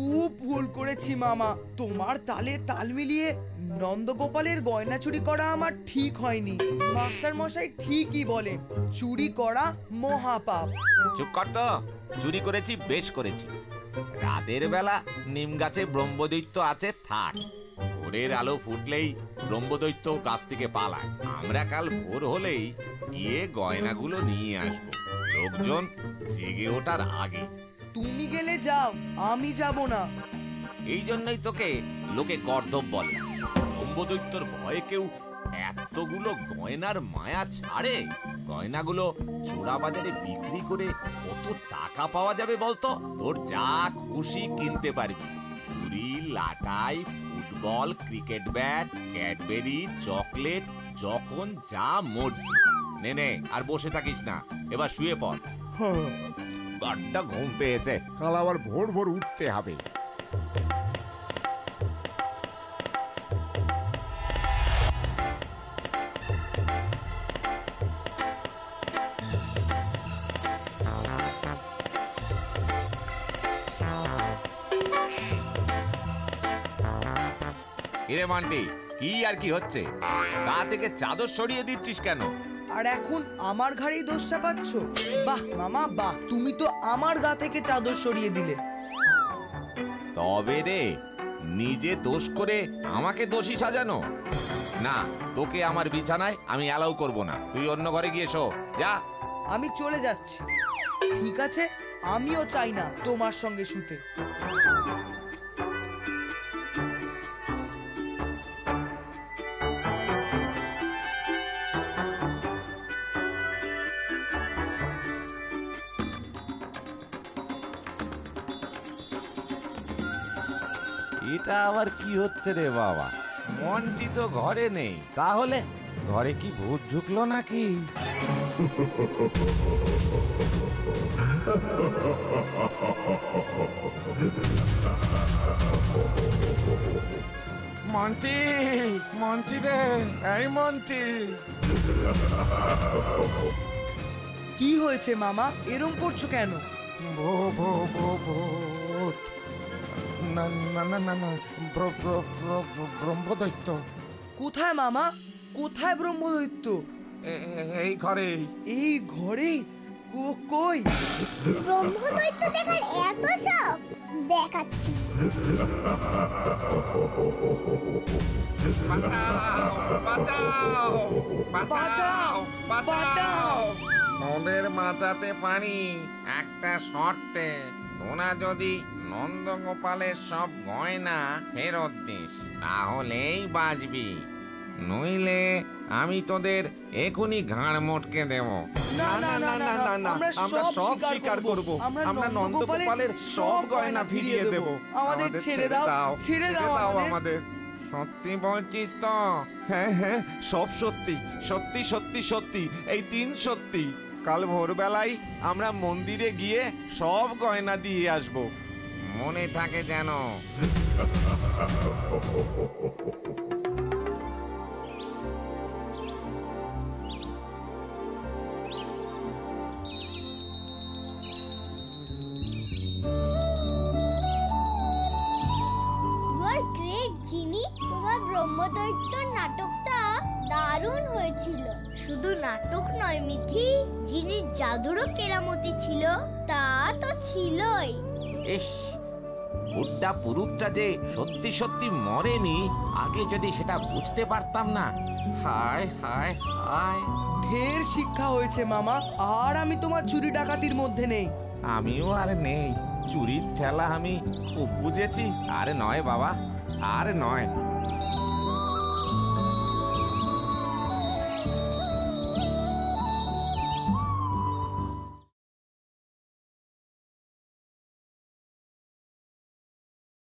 খুব ভুল করেছি মামা। তোমার তালে তাল মিলিয়ে নন্দগোপালের গয়না চুরি করা আমার ঠিক হয়নি। মাস্টার মশাই ঠিকই বলে, চুরি করা মহাপাপ। চুপ কর তো। চুরি করেছি, বেশ করেছি। রাতের বেলা নিম গাছে ব্রহ্মদৈত্য আছে, থাক। ভোরের আলো ফুটলেই ব্রহ্মদৈত্য গাছ থেকে পালায়। আমরা কাল ভোর হলেই গিয়ে গয়নাগুলো নিয়ে আসবো, লোকজন জেগে ওঠার আগে। তুমি গেলে যাও, আমি যাব না। এই জন্যই তোকে লোকে গর্দভ বলে। ব্রহ্মদৈত্যর ভয়ে কেউ এতগুলো গয়নার মায়া ছাড়ে? গয়নাগুলো চোরা বাজারে বিক্রি করে কত টাকা পাওয়া যাবে বলতো? তোর যা খুশি কিনতে পারবি। চুড়ি, লাটাই, football, cricket bat, Cadbury, chocolate, যখন যা মর্জি। নে নে, আর বসে থাকিস না, এবার শুয়ে পড়। বড্ড ঘুম পেয়েছে, কাল আবার ভোর ভোর উঠতে হবে। কিরে মান্টি, কি আর কি হচ্ছে? গা থেকে চাদর সরিয়ে দিচ্ছিস কেন? আর এখন আমার ঘাড়েই দোষ চাপাচ্ছ? বাহ মামা বাহ, তুমি তো আমার গা থেকে চাদর সরিয়ে দিলে। তবে রে, নিজে দোষ করে আমাকে দোষী সাজানো? না, তোকে আমার বিছানায় আমি অ্যালাউ করব না। তুই অন্য ঘরে গিয়ে শো, যা। আমি চলে যাচ্ছি। ঠিক আছে, আমিও চাই না তোমার সঙ্গে শুতে। এটা আবার কি হচ্ছে রে বাবা? মন্টি তো ঘরে নেই, তাহলে ঘরে কি ভূত ঢুকলো নাকি? মন্টি, মন্টি রে, এই মন্টি। কি হয়েছে মামা, এরম করছো কেন? না না না না না, ব্রহ্মদৈত্য। কোথায় মামা, কোথায় ব্রহ্মদৈত্য? এই ঘরে। এই ঘরে? কই? ব্রহ্মদৈত্য দেখার এত শখ, দেখাচ্ছি। ওদের বাঁচাতে পারি একটা শর্তে। তোরা যদি নন্দগোপালের সব গয়না ফেরত দিস, তাহলেই বাঁচবি। নইলে আমি তোদের এখনই ঘাড় মটকে দেব। না না না না না, আমরা সব স্বীকার করব। আমরা নন্দগোপালের সব গয়না ফিরিয়ে দেব। আমাদের ছেড়ে দাও, ছেড়ে দাও আমাদের। সত্যি বলছিস তো? হ্যাঁ হ্যাঁ, সব সত্যি, সত্যি সত্যি সত্যি, এই 3 সত্যি। কাল ভোরবেলায় আমরা মন্দিরে গিয়ে সব গয়না দিয়ে আসব। মনে থাকে যেন। তোমার ব্রহ্মদৈত্যর নাটকটা দারুণ হয়েছিল। শুধু নাটক নয় মিঠি, জিনির জাদুরও কেরামতি ছিল। তা তো ছিলই। ইস, বুড্ডা পুরুতটা যে সত্যি সত্যি মরেনি, আগে যদি সেটা বুঝতে পারতাম না। হায় হায় হায়। ঢের শিক্ষা হয়েছে মামা, আর আমি তোমার চুরি ডাকাতির মধ্যে নেই। আমিও আর নেই। চুরির ঠেলা আমি খুব বুঝেছি। আরে নয় বাবা, আর নয়।